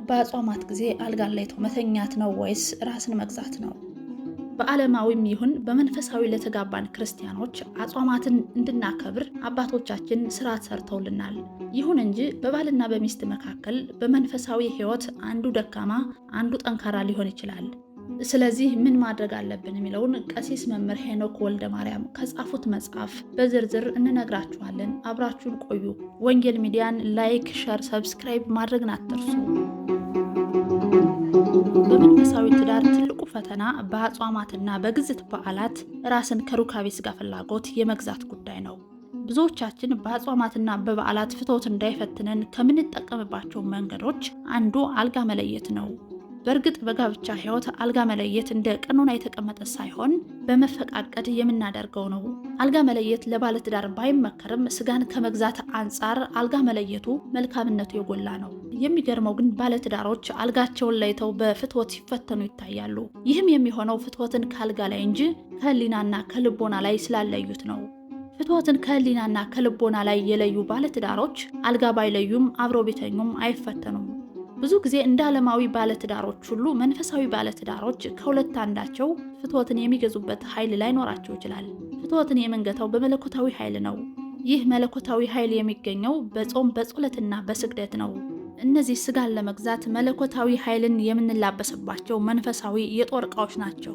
በአጽዋማት ጊዜ አልጋ ላይ መተኛት ነው ወይስ ራስን መግዛት ነው? በዓለማዊም ይሁን በመንፈሳዊ ለተጋባን ክርስቲያኖች አጽዋማትን እንድናከብር አባቶቻችን ስርዓት ሰርተውልናል። ይሁን እንጂ በባልና በሚስት መካከል በመንፈሳዊ ሕይወት አንዱ ደካማ አንዱ ጠንካራ ሊሆን ይችላል። ስለዚህ ምን ማድረግ አለብን የሚለውን ቀሲስ መምህር ሄኖክ ወልደ ማርያም ከጻፉት መጽሐፍ በዝርዝር እንነግራችኋለን። አብራችሁን ቆዩ። ወንጌል ሚዲያን ላይክ፣ ሸር፣ ሰብስክራይብ ማድረግን አትርሱ። በመንፈሳዊ ትዳር ትልቁ ፈተና በአጽዋማትና በግዝት በዓላት ራስን ከሩካቤ ስጋ ፍላጎት የመግዛት ጉዳይ ነው። ብዙዎቻችን በአጽዋማትና በበዓላት ፍትወት እንዳይፈትነን ከምንጠቀምባቸው መንገዶች አንዱ አልጋ መለየት ነው። በእርግጥ በጋብቻ ሕይወት አልጋ መለየት እንደ ቀኖና የተቀመጠ ሳይሆን በመፈቃቀድ የምናደርገው ነው። አልጋ መለየት ለባለትዳር ባይመከርም ስጋን ከመግዛት አንጻር አልጋ መለየቱ መልካምነቱ የጎላ ነው። የሚገርመው ግን ባለትዳሮች አልጋቸውን ለይተው በፍትወት ሲፈተኑ ይታያሉ። ይህም የሚሆነው ፍትወትን ከአልጋ ላይ እንጂ ከህሊናና ከልቦና ላይ ስላለዩት ነው። ፍትወትን ከህሊናና ከልቦና ላይ የለዩ ባለትዳሮች አልጋ ባይለዩም አብረው ቢተኙም አይፈተኑም። ብዙ ጊዜ እንደ ዓለማዊ ባለትዳሮች ሁሉ መንፈሳዊ ባለትዳሮች ከሁለት አንዳቸው ፍትወትን የሚገዙበት ኃይል ላይኖራቸው ይችላል። ፍትወትን የምንገታው በመለኮታዊ ኃይል ነው። ይህ መለኮታዊ ኃይል የሚገኘው በጾም በጸሎትና በስግደት ነው። እነዚህ ስጋን ለመግዛት መለኮታዊ ኃይልን የምንላበስባቸው መንፈሳዊ የጦር ዕቃዎች ናቸው።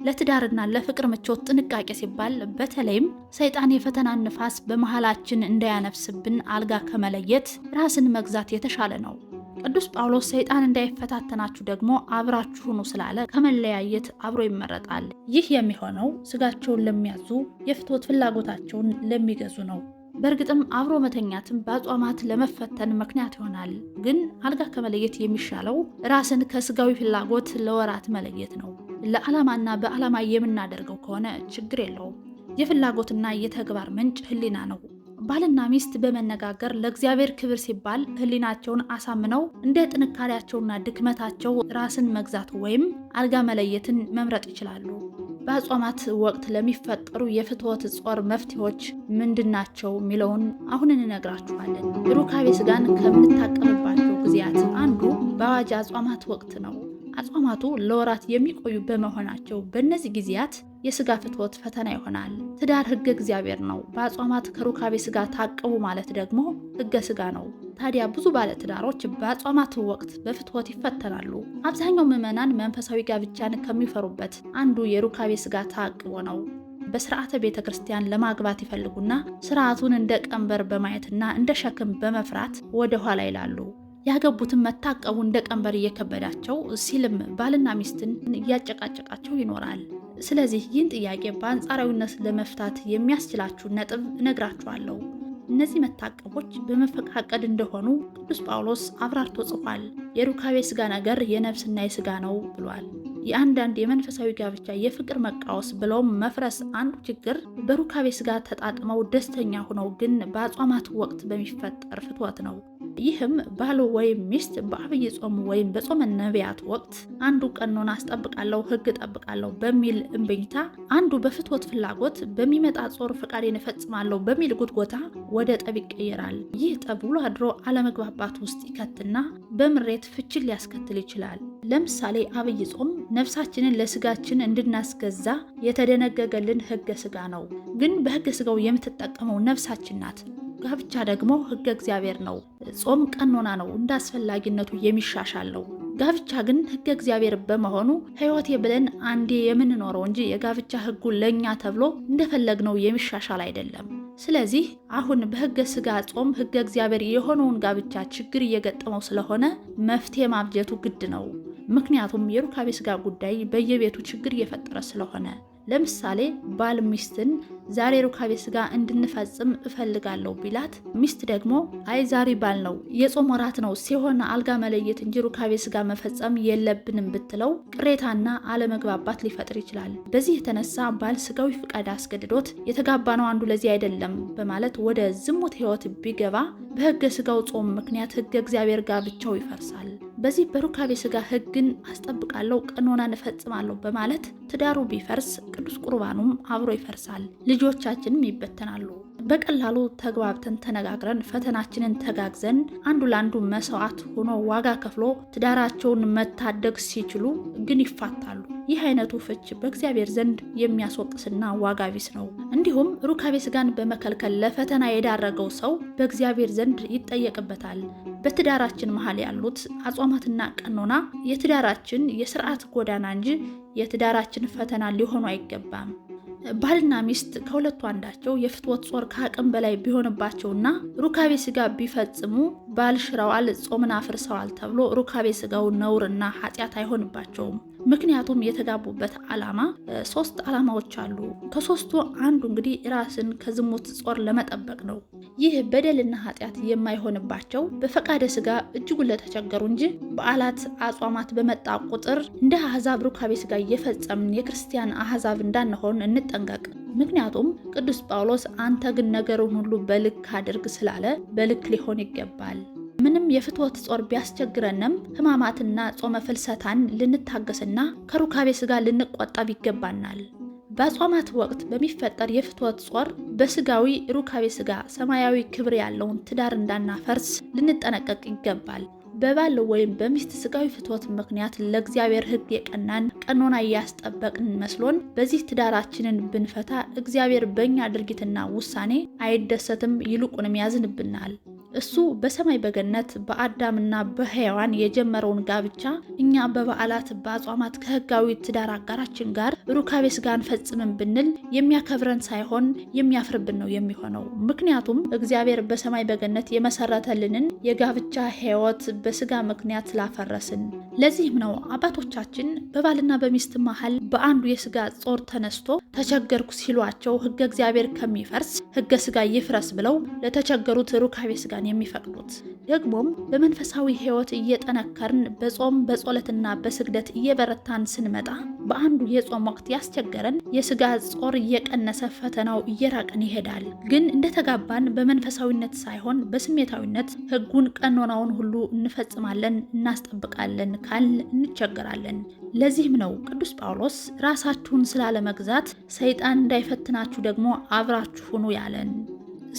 ለትዳርና ለፍቅር ምቾት ጥንቃቄ ሲባል በተለይም ሰይጣን የፈተናን ንፋስ በመሃላችን እንዳያነፍስብን አልጋ ከመለየት ራስን መግዛት የተሻለ ነው። ቅዱስ ጳውሎስ ሰይጣን እንዳይፈታተናችሁ ደግሞ አብራችሁ ሁኑ ስላለ ከመለያየት አብሮ ይመረጣል። ይህ የሚሆነው ስጋቸውን ለሚያዙ የፍትወት ፍላጎታቸውን ለሚገዙ ነው። በእርግጥም አብሮ መተኛትም በአጽዋማት ለመፈተን ምክንያት ይሆናል። ግን አልጋ ከመለየት የሚሻለው ራስን ከስጋዊ ፍላጎት ለወራት መለየት ነው። ለዓላማና በዓላማ የምናደርገው ከሆነ ችግር የለውም። የፍላጎትና የተግባር ምንጭ ህሊና ነው። ባልና ሚስት በመነጋገር ለእግዚአብሔር ክብር ሲባል ህሊናቸውን አሳምነው እንደ ጥንካሬያቸውና ድክመታቸው ራስን መግዛት ወይም አልጋ መለየትን መምረጥ ይችላሉ። በአጽዋማት ወቅት ለሚፈጠሩ የፍትወት ጾር መፍትሄዎች ምንድናቸው የሚለውን አሁን እንነግራችኋለን። ሩካቤ ስጋን ከምንታቀምባቸው ጊዜያት አንዱ በአዋጅ አጽዋማት ወቅት ነው። አጽዋማቱ ለወራት የሚቆዩ በመሆናቸው በእነዚህ ጊዜያት የስጋ ፍትወት ፈተና ይሆናል። ትዳር ህገ እግዚአብሔር ነው። በአጽዋማት ከሩካቤ ስጋ ታቀቡ ማለት ደግሞ ህገ ስጋ ነው። ታዲያ ብዙ ባለትዳሮች በአጽዋማት ወቅት በፍትወት ይፈተናሉ። አብዛኛው ምዕመናን መንፈሳዊ ጋብቻን ከሚፈሩበት አንዱ የሩካቤ ስጋ ታቅቦ ነው። በስርዓተ ቤተ ክርስቲያን ለማግባት ይፈልጉና ስርዓቱን እንደ ቀንበር በማየትና እንደ ሸክም በመፍራት ወደ ኋላ ይላሉ። ያገቡትን መታቀቡ እንደ ቀንበር እየከበዳቸው ሲልም ባልና ሚስትን እያጨቃጨቃቸው ይኖራል። ስለዚህ ይህን ጥያቄ በአንጻራዊነት ለመፍታት የሚያስችላችሁ ነጥብ እነግራችኋለሁ። እነዚህ መታቀቦች በመፈቃቀድ እንደሆኑ ቅዱስ ጳውሎስ አብራርቶ ጽፏል። የሩካቤ ስጋ ነገር የነፍስና የስጋ ነው ብሏል። የአንዳንድ የመንፈሳዊ ጋብቻ የፍቅር መቃወስ ብለውም መፍረስ አንዱ ችግር በሩካቤ ስጋ ተጣጥመው ደስተኛ ሆነው ግን በአጽዋማት ወቅት በሚፈጠር ፍትወት ነው። ይህም ባል ወይም ሚስት በአብይ ጾም ወይም በጾመ ነቢያት ወቅት አንዱ ቀኖና አስጠብቃለሁ ህግ ጠብቃለሁ በሚል እምብኝታ፣ አንዱ በፍትወት ፍላጎት በሚመጣ ጾር ፈቃዴን እፈጽማለሁ በሚል ጉትጎታ ወደ ጠብ ይቀየራል። ይህ ጠብ ውሎ አድሮ አለመግባባት ውስጥ ይከትና በምሬት ፍቺን ሊያስከትል ይችላል። ለምሳሌ አብይ ጾም ነፍሳችንን ለስጋችን እንድናስገዛ የተደነገገልን ህገ ስጋ ነው። ግን በህገ ስጋው የምትጠቀመው ነፍሳችን ናት። ጋብቻ ደግሞ ህገ እግዚአብሔር ነው። ጾም ቀኖና ነው፣ እንደ አስፈላጊነቱ የሚሻሻለው። ጋብቻ ግን ህገ እግዚአብሔር በመሆኑ ህይወቴ ብለን አንዴ የምንኖረው እንጂ የጋብቻ ህጉ ለኛ ተብሎ እንደፈለግነው የሚሻሻል አይደለም። ስለዚህ አሁን በህገ ስጋ ጾም ህገ እግዚአብሔር የሆነውን ጋብቻ ችግር እየገጠመው ስለሆነ መፍትሄ ማብጀቱ ግድ ነው። ምክንያቱም የሩካቤ ስጋ ጉዳይ በየቤቱ ችግር እየፈጠረ ስለሆነ። ለምሳሌ ባል ሚስትን ዛሬ ሩካቤ ስጋ እንድንፈጽም እፈልጋለሁ ቢላት፣ ሚስት ደግሞ አይ ዛሬ ባል ነው የጾም ወራት ነው ሲሆን አልጋ መለየት እንጂ ሩካቤ ስጋ መፈጸም የለብንም ብትለው ቅሬታና አለመግባባት ሊፈጥር ይችላል። በዚህ የተነሳ ባል ስጋዊ ፍቃድ አስገድዶት የተጋባነው አንዱ ለዚህ አይደለም በማለት ወደ ዝሙት ህይወት ቢገባ በህገ ስጋው ጾም ምክንያት ህገ እግዚአብሔር ጋብቻው ይፈርሳል። በዚህ በሩካቤ ስጋ ህግን አስጠብቃለሁ ቀኖናን እፈጽማለሁ በማለት ትዳሩ ቢፈርስ ቅዱስ ቁርባኑም አብሮ ይፈርሳል። ልጆቻችንም ይበተናሉ። በቀላሉ ተግባብተን ተነጋግረን ፈተናችንን ተጋግዘን አንዱ ለአንዱ መስዋዕት ሆኖ ዋጋ ከፍሎ ትዳራቸውን መታደግ ሲችሉ ግን ይፋታሉ። ይህ አይነቱ ፍች በእግዚአብሔር ዘንድ የሚያስወቅስና ዋጋ ቢስ ነው። እንዲሁም ሩካቤ ስጋን በመከልከል ለፈተና የዳረገው ሰው በእግዚአብሔር ዘንድ ይጠየቅበታል። በትዳራችን መሃል ያሉት አጽዋማትና ቀኖና የትዳራችን የስርዓት ጎዳና እንጂ የትዳራችን ፈተና ሊሆኑ አይገባም። ባልና ሚስት ከሁለቱ አንዳቸው የፍትወት ጾር ከአቅም በላይ ቢሆንባቸውና ሩካቤ ስጋ ቢፈጽሙ ባል ሽረዋል፣ ጾምን አፍርሰዋል ተብሎ ሩካቤ ስጋው ነውርና ኃጢአት አይሆንባቸውም። ምክንያቱም የተጋቡበት ዓላማ 3 ዓላማዎች አሉ። ከ3ቱ አንዱ እንግዲህ ራስን ከዝሙት ጾር ለመጠበቅ ነው። ይህ በደልና ኃጢአት የማይሆንባቸው በፈቃደ ስጋ እጅጉን ለተቸገሩ እንጂ በዓላት አጽዋማት በመጣ ቁጥር እንደ አሕዛብ ሩካቤ ስጋ እየፈጸምን የክርስቲያን አሕዛብ እንዳንሆን እንጠንቀቅ። ምክንያቱም ቅዱስ ጳውሎስ አንተ ግን ነገሩን ሁሉ በልክ አድርግ ስላለ በልክ ሊሆን ይገባል። ምንም የፍትወት ጾር ቢያስቸግረንም ሕማማትና ጾመ ፍልሰታን ልንታገስና ከሩካቤ ስጋ ልንቆጠብ ይገባናል። በአጽዋማት ወቅት በሚፈጠር የፍትወት ጾር በስጋዊ ሩካቤ ስጋ ሰማያዊ ክብር ያለውን ትዳር እንዳናፈርስ ልንጠነቀቅ ይገባል። በባል ወይም በሚስት ስጋዊ ፍትወት ምክንያት ለእግዚአብሔር ሕግ የቀናን ቀኖና እያስጠበቅን መስሎን በዚህ ትዳራችንን ብንፈታ እግዚአብሔር በእኛ ድርጊትና ውሳኔ አይደሰትም፣ ይልቁንም ያዝንብናል። እሱ በሰማይ በገነት በአዳምና በሔዋን የጀመረውን ጋብቻ እኛ በበዓላት በአጽዋማት ከህጋዊ ትዳር አጋራችን ጋር ሩካቤ ስጋን ፈጽምን ብንል የሚያከብረን ሳይሆን የሚያፍርብን ነው የሚሆነው። ምክንያቱም እግዚአብሔር በሰማይ በገነት የመሰረተልንን የጋብቻ ሕይወት በስጋ ምክንያት ስላፈረስን። ለዚህም ነው አባቶቻችን በባልና በሚስት መሃል በአንዱ የስጋ ጾር ተነስቶ ተቸገርኩ ሲሏቸው ህገ እግዚአብሔር ከሚፈርስ ህገ ስጋ ይፍረስ ብለው ለተቸገሩት ሩካቤ ስጋ የሚፈቅዱት። ደግሞም በመንፈሳዊ ሕይወት እየጠነከርን በጾም በጸሎትና በስግደት እየበረታን ስንመጣ በአንዱ የጾም ወቅት ያስቸገረን የስጋ ጾር እየቀነሰ ፈተናው እየራቀን ይሄዳል። ግን እንደተጋባን በመንፈሳዊነት ሳይሆን በስሜታዊነት ህጉን ቀኖናውን ሁሉ እንፈጽማለን እናስጠብቃለን ካል እንቸገራለን። ለዚህም ነው ቅዱስ ጳውሎስ ራሳችሁን ስላለመግዛት ሰይጣን እንዳይፈትናችሁ ደግሞ አብራችሁ ሁኑ ያለን።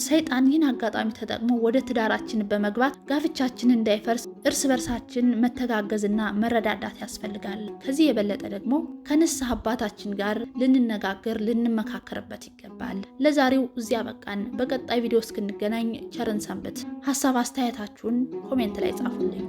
ሰይጣን ይህን አጋጣሚ ተጠቅሞ ወደ ትዳራችን በመግባት ጋብቻችን እንዳይፈርስ እርስ በርሳችን መተጋገዝና መረዳዳት ያስፈልጋል። ከዚህ የበለጠ ደግሞ ከንስሐ አባታችን ጋር ልንነጋገር ልንመካከርበት ይገባል። ለዛሬው እዚያ በቃን። በቀጣይ ቪዲዮ እስክንገናኝ ቸርን ሰንብት። ሀሳብ አስተያየታችሁን ኮሜንት ላይ ጻፉልኝ።